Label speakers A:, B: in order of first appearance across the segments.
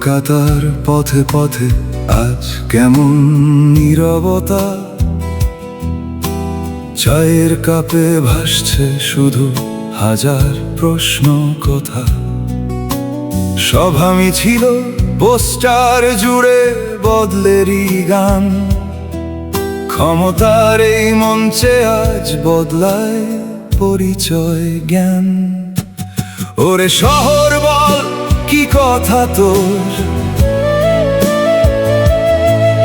A: কলকাতার পথে পথে আজ কেমন নীরবতা, চায়ের কাপে ভাসছে শুধু হাজার প্রশ্ন কথা। সভা মিছিল পোস্টার জুড়ে বদলেরই গান, ক্ষমতার এই মঞ্চে আজ বদলায় পরিচয় জ্ঞান। ওরে শহর বল কি কথা তোর,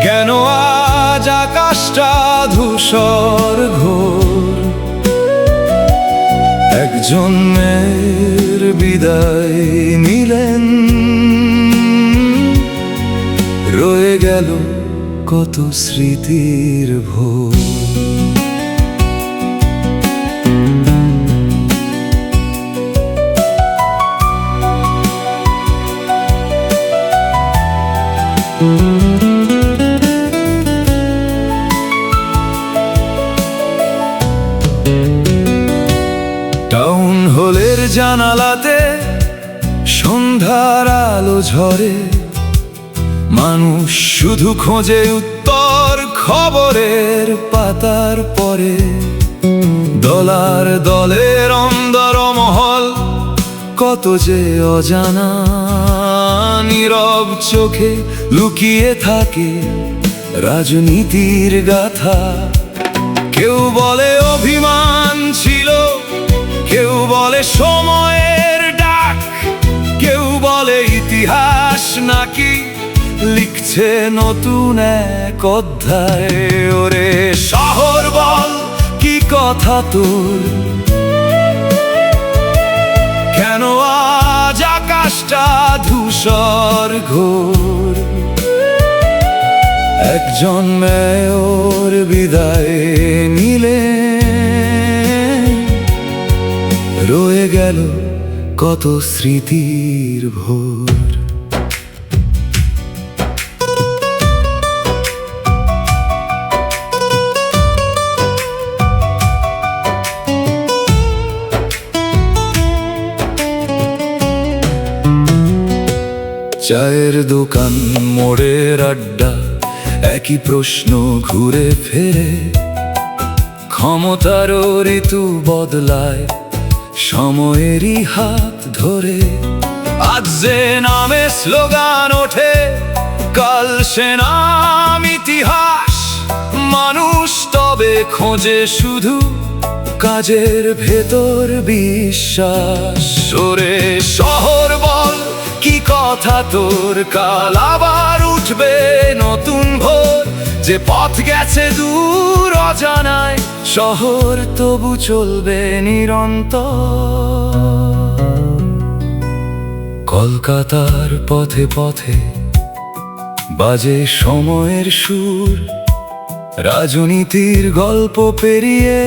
A: কেন আজ আকাশটা ধূসর ঘোর। একজন মেয়ের বিদায় নিলেন, রয়ে গেল কত স্মৃতির ভোর। টাউন হলের জানালাতে সন্ধ্যার আলো ঝরে, মানুষ শুধু খোঁজে উত্তর খবরের পাতার পরে। দলার দলের অন্দরমহল কত যে অজানা, নীরব চোখে লুকিয়ে থাকে রাজনীতির গাথা। কেউ বলে অভিমান ছিল, কেউ বলে সময়ের ডাক, কেউ বলে ইতিহাস নাকি লিখছে নতুন এক অধ্যায়। ওরে শহর বল কি কথা তোর, কেন আজ আকাশটা ধূসর ঘোর। একজন মেয়র বিদায় নিলে, রয়ে গেল কত স্মৃতির ভোর। চায়ের দোকান মোড়ের আড্ডা, একই প্রশ্ন ঘুরে ফেরে। ক্ষমতারও ঋতু বদলায় সময়েরই হাত ধরে। আজ যে নামে স্লোগান ওঠে, কাল সে নাম ইতিহাস। মানুষ তবে খোঁজে শুধু কাজের ভেতর বিশ্বাস। ওরে শহর বল কি কথা তোর, কাল আবার উঠবে নতুন ভোর। যে পথ গেছে দূর অজানায়, শহর তবু চলবে নিরন্তর। কলকাতার পথে পথে বাজে সময়ের সুর, রাজনীতির গল্প পেরিয়ে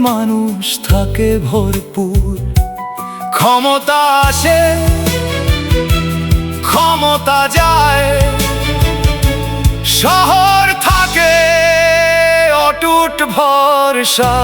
A: মানুষ থাকে ভরপুর। ক্ষমতা আসে, ক্ষমতা যায়, শহর থাকে অটুট ভরসা।